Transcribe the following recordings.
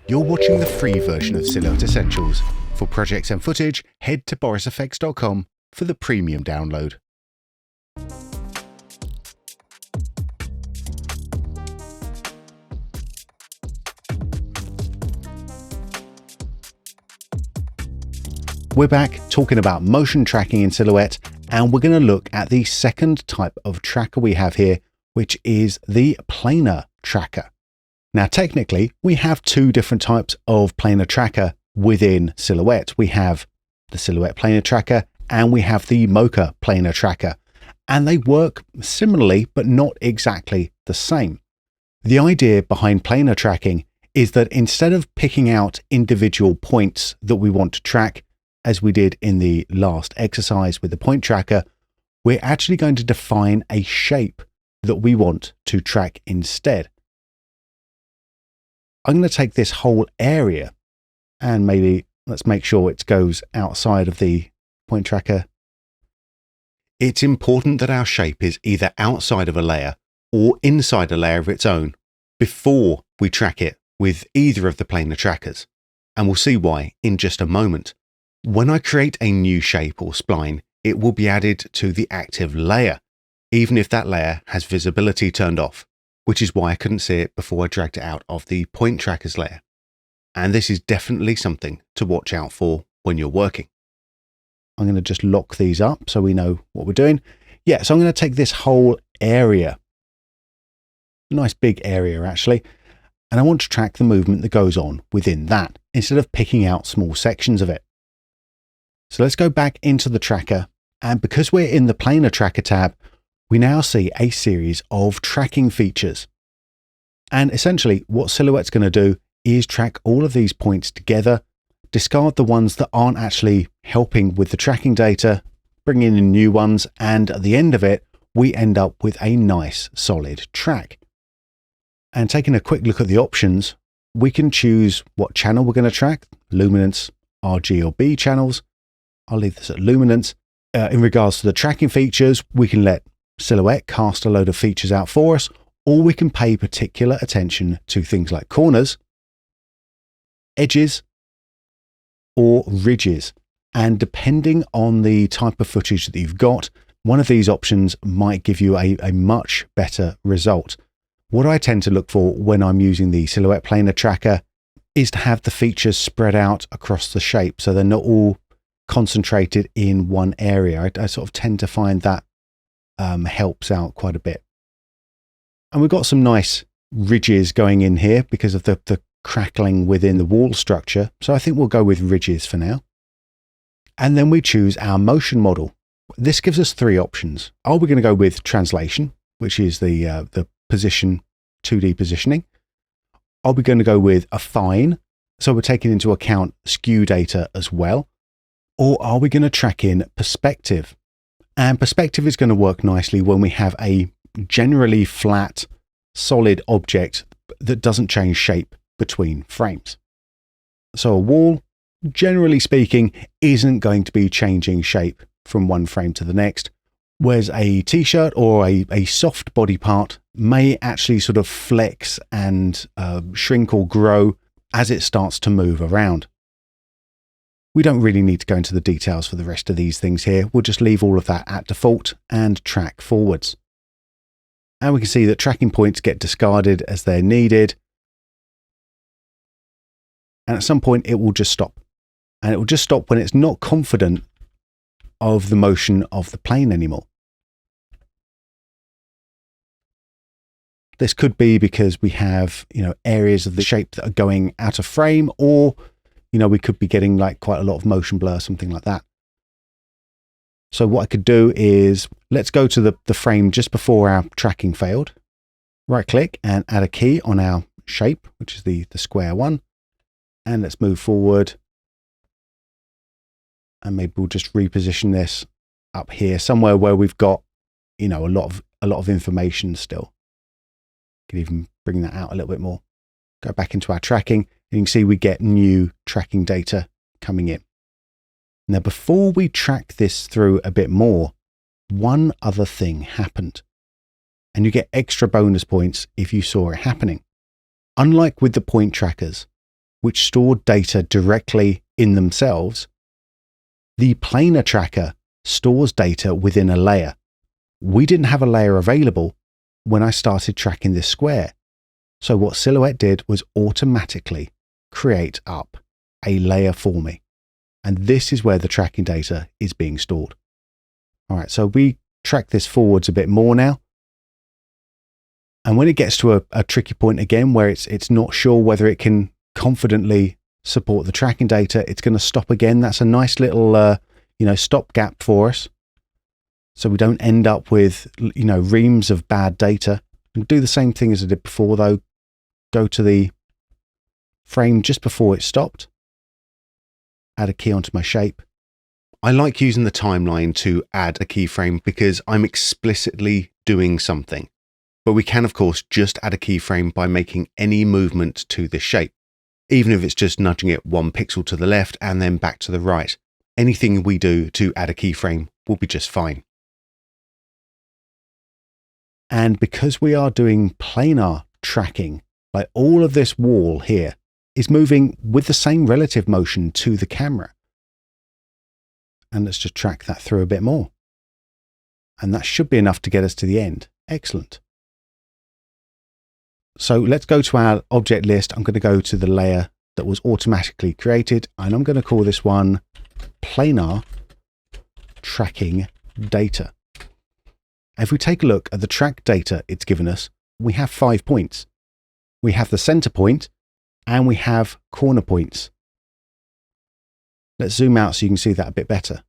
You're watching the free version of Silhouette Essentials. For projects and footage, head to BorisFX.com for the premium download. We're back talking about motion tracking in Silhouette, and we're going to look at the second type of tracker we have here, which is the planar tracker. Now, technically, we have two different types of planar tracker within Silhouette. We have the Silhouette planar tracker and we have the Mocha planar tracker, and they work similarly, but not exactly the same. The idea behind planar tracking is that instead of picking out individual points that we want to track, as we did in the last exercise with the point tracker, we're actually going to define a shape that we want to track instead. I'm going to take this whole area and maybe let's make sure it goes outside of the point tracker. It's important that our shape is either outside of a layer or inside a layer of its own before we track it with either of the planar trackers. And we'll see why in just a moment. When I create a new shape or spline, it will be added to the active layer, even if that layer has visibility turned off, which is why I couldn't see it before I dragged it out of the point trackers layer. And this is definitely something to watch out for when you're working. I'm going to just lock these up so we know what we're doing. Yeah, so I'm going to take this whole area, a nice big area actually, and I want to track the movement that goes on within that instead of picking out small sections of it. So let's go back into the tracker, and because we're in the planar tracker tab, we now see a series of tracking features. And essentially what Silhouette's going to do is track all of these points together, discard the ones that aren't actually helping with the tracking data, bring in new ones, and at the end of it, we end up with a nice solid track. And taking a quick look at the options, we can choose what channel we're going to track, luminance, RG or B channels. I'll leave this at luminance. In regards to the tracking features, we can let Silhouette cast a load of features out for us, or we can pay particular attention to things like corners, edges, or ridges. And depending on the type of footage that you've got, one of these options might give you a much better result. What I tend to look for when I'm using the Silhouette planar tracker is to have the features spread out across the shape so they're not all concentrated in one area. I sort of tend to find that helps out quite a bit. And we've got some nice ridges going in here because of the crackling within the wall structure. So I think we'll go with ridges for now. And then we choose our motion model. This gives us three options. Are we going to go with translation, which is the position, 2D positioning? Are we going to go with affine? So we're taking into account skew data as well. Or are we going to track in perspective? And perspective is going to work nicely when we have a generally flat, solid object that doesn't change shape between frames. So a wall, generally speaking, isn't going to be changing shape from one frame to the next, whereas a t-shirt or a soft body part may actually sort of flex and shrink or grow as it starts to move around. We don't really need to go into the details for the rest of these things here. We'll just leave all of that at default and track forwards. And we can see that tracking points get discarded as they're needed. And at some point it will just stop. And it will just stop when it's not confident of the motion of the plane anymore. This could be because we have, areas of the shape that are going out of frame, or we could be getting like quite a lot of motion blur, something like that. So what I could do is, let's go to the frame just before our tracking failed. Right click and add a key on our shape, which is the square one. And let's move forward. And maybe we'll just reposition this up here, somewhere where we've got, a lot of information still. Could even bring that out a little bit more. Go back into our tracking. You can see we get new tracking data coming in. Now, before we track this through a bit more, one other thing happened. And you get extra bonus points if you saw it happening. Unlike with the point trackers, which stored data directly in themselves, the planar tracker stores data within a layer. We didn't have a layer available when I started tracking this square. So what Silhouette did was automatically create up a layer for me. And this is where the tracking data is being stored. All right, so we track this forwards a bit more now. And when it gets to a tricky point again, where it's not sure whether it can confidently support the tracking data, it's going to stop again. That's a nice little, stop gap for us. So we don't end up with, reams of bad data. I'll do the same thing as I did before though. Go to the frame just before it stopped. Add a key onto my shape. I like using the timeline to add a keyframe because I'm explicitly doing something. But we can, of course, just add a keyframe by making any movement to this shape, even if it's just nudging it 1 pixel to the left and then back to the right. Anything we do to add a keyframe will be just fine. And because we are doing planar tracking, like all of this wall here is moving with the same relative motion to the camera. And let's just track that through a bit more. And that should be enough to get us to the end. Excellent. So let's go to our object list. I'm going to go to the layer that was automatically created, and I'm going to call this one Planar Tracking Data. If we take a look at the track data it's given us, we have 5 points. We have the center point and we have corner points. Let's zoom out so you can see that a bit better.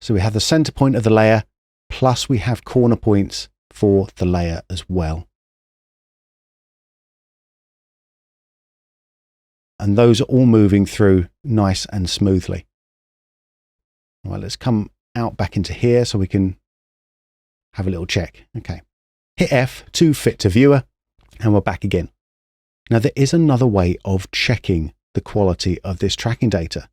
So we have the center point of the layer, plus we have corner points for the layer as well. And those are all moving through nice and smoothly. All right, let's come out back into here so we can have a little check. Okay. Hit F to fit to viewer, and we're back again. Now there is another way of checking the quality of this tracking data,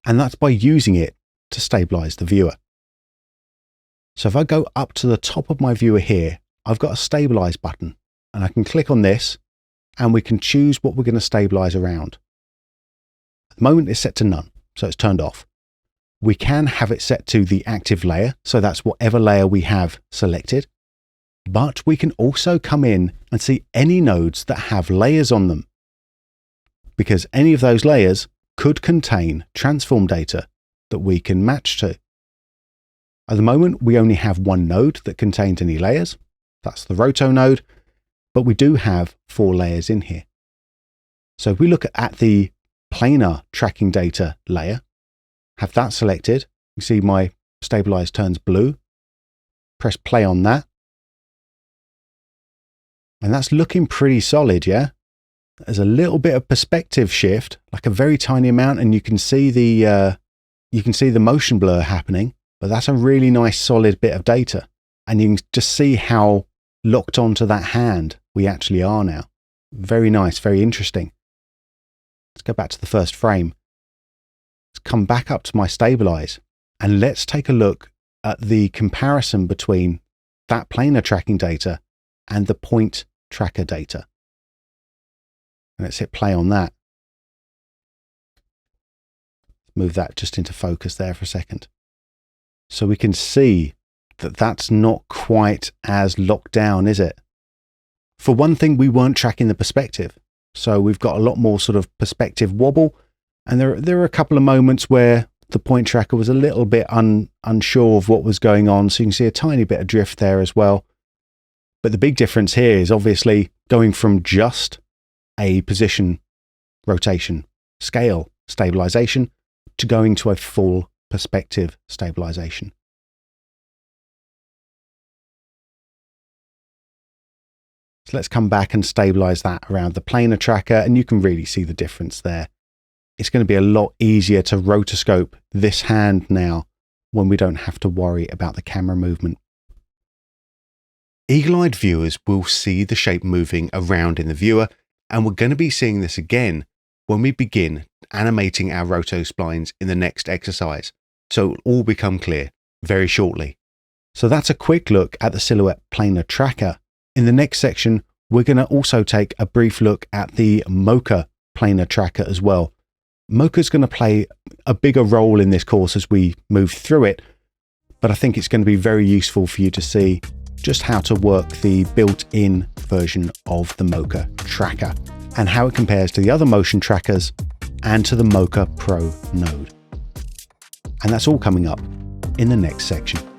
and that's by using it to stabilize the viewer. So if I go up to the top of my viewer here, I've got a stabilize button, and I can click on this and we can choose what we're going to stabilize around. At the moment it's set to none, so it's turned off. We can have it set to the active layer, so that's whatever layer we have selected. But we can also come in and see any nodes that have layers on them, because any of those layers could contain transform data that we can match to. At the moment, we only have one node that contains any layers. That's the roto node, but we do have 4 layers in here. So if we look at the planar tracking data layer, have that selected, you see my stabilize turns blue. Press play on that. And that's looking pretty solid, yeah? There's a little bit of perspective shift, like a very tiny amount, and you can see the motion blur happening, but that's a really nice solid bit of data. And you can just see how locked onto that hand we actually are now. Very nice, very interesting. Let's go back to the first frame. Let's come back up to my stabilize, and let's take a look at the comparison between that planar tracking data and the point tracker data. And let's hit play on that. Move that just into focus there for a second. So we can see that that's not quite as locked down, is it? For one thing, we weren't tracking the perspective. So we've got a lot more sort of perspective wobble. And there are a couple of moments where the point tracker was a little bit unsure of what was going on. So you can see a tiny bit of drift there as well. But the big difference here is obviously going from just a position, rotation, scale stabilization to going to a full perspective stabilization. So let's come back and stabilize that around the planar tracker, and you can really see the difference there. It's going to be a lot easier to rotoscope this hand now when we don't have to worry about the camera movement. Eagle-eyed viewers will see the shape moving around in the viewer, and we're going to be seeing this again when we begin animating our roto splines in the next exercise. So it will all become clear very shortly. So that's a quick look at the Silhouette Planar Tracker. In the next section, We're going to also take a brief look at the Mocha planar tracker as well. Mocha is going to play a bigger role in this course as we move through it, but I think it's going to be very useful for you to see just how to work the built-in version of the Mocha tracker and how it compares to the other motion trackers and to the Mocha Pro node. And that's all coming up in the next section.